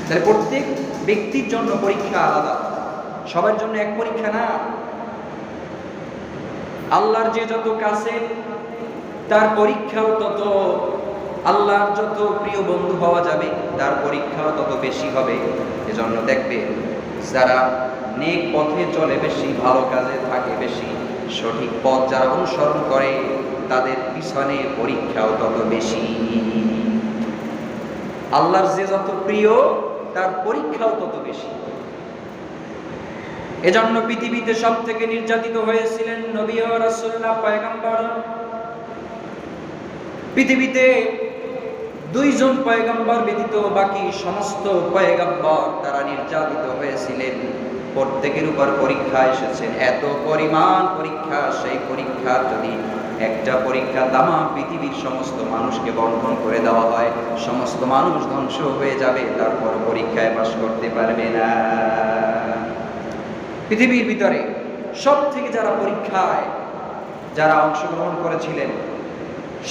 তাহলে প্রত্যেক ব্যক্তির জন্য পরীক্ষা আলাদা, সবার জন্য এক পরীক্ষা না। আল্লাহর যে যত কাছে তার পরীক্ষাও তত, আল্লাহর যত প্রিয় বন্ধু হওয়া যাবে তার পরীক্ষাও তত বেশি হবে। এজন্য দেখবে যারা নেক পথে চলে বেশি, ভালো কাজে থাকে বেশি, সঠিক পথ যারা অনুসরণ করে তাদের পিছনে পরীক্ষাও তত বেশি। আল্লাহর যে যত প্রিয় তার পরীক্ষাও তত বেশি। এজন্য পৃথিবীতে সব থেকে নির্যাতিত হয়েছিলেন নবী ও রাসূলুল্লাহ পয়গম্বর। পৃথিবীতে দুইজন পয়গম্বর ব্যতীত বাকি সমস্ত পয়গম্বর তারা নির্যাতিত হয়েছিলেন। প্রত্যেকের উপর পরীক্ষা এসেছেন, এত পরিমাণ পরীক্ষা, সেই পরীক্ষা যদি একটা পরীক্ষা তামাম পৃথিবীর সমস্ত মানুষকে বন্ধন করে দেওয়া হয়, সমস্ত মানুষ ধ্বংস হয়ে যাবে, তারপর পরীক্ষায় পাস করতে পারবে না। পৃথিবীর ভিতরে সব থেকে যারা পরীক্ষায় যারা অংশগ্রহণ করেছিলেন,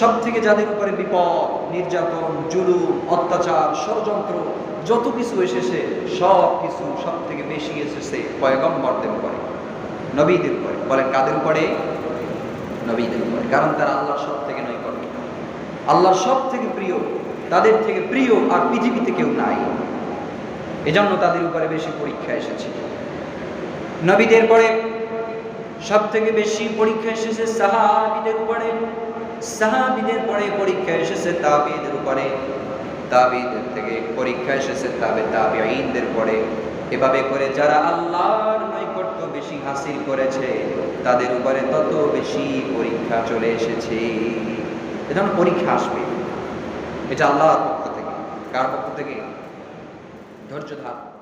সব থেকে যাদের উপরে বিপদ, নির্যাতন, জুলুম, অত্যাচার, ষড়যন্ত্র যত কিছু এসেছে, সব কিছু সব থেকে বেশি এসেছে পয়গম্বরদের উপরে, নবীদের উপরে। বলেন কাদের উপরে? নবীদের উপরে। কারণ তারা আল্লাহর সব থেকে নৈকট্য, আল্লাহর সব থেকে প্রিয়, তাদের থেকে প্রিয় আর পৃথিবীতে কেউ নাই। এজন্য তাদের উপরে বেশি পরীক্ষা এসেছে। নবীদের পরে সব থেকে বেশি পরীক্ষা এসেছে সাহাবীদের উপরে, সাহাবীদের পরে পরীক্ষা এসেছে তাবেঈদের উপরে, তাবেঈদের থেকে পরীক্ষা এসেছে তাবেঈনদের পরে। এভাবে করে যারা আল্লাহর নৈকট্য বেশি হাসিল করেছে তাদের উপরে তত বেশি পরীক্ষা চলে এসেছে। এজন্য পরীক্ষা আসবে, এটা আল্লাহর পক্ষ থেকে। কার পক্ষ থেকে? ধৈর্য ধারণ।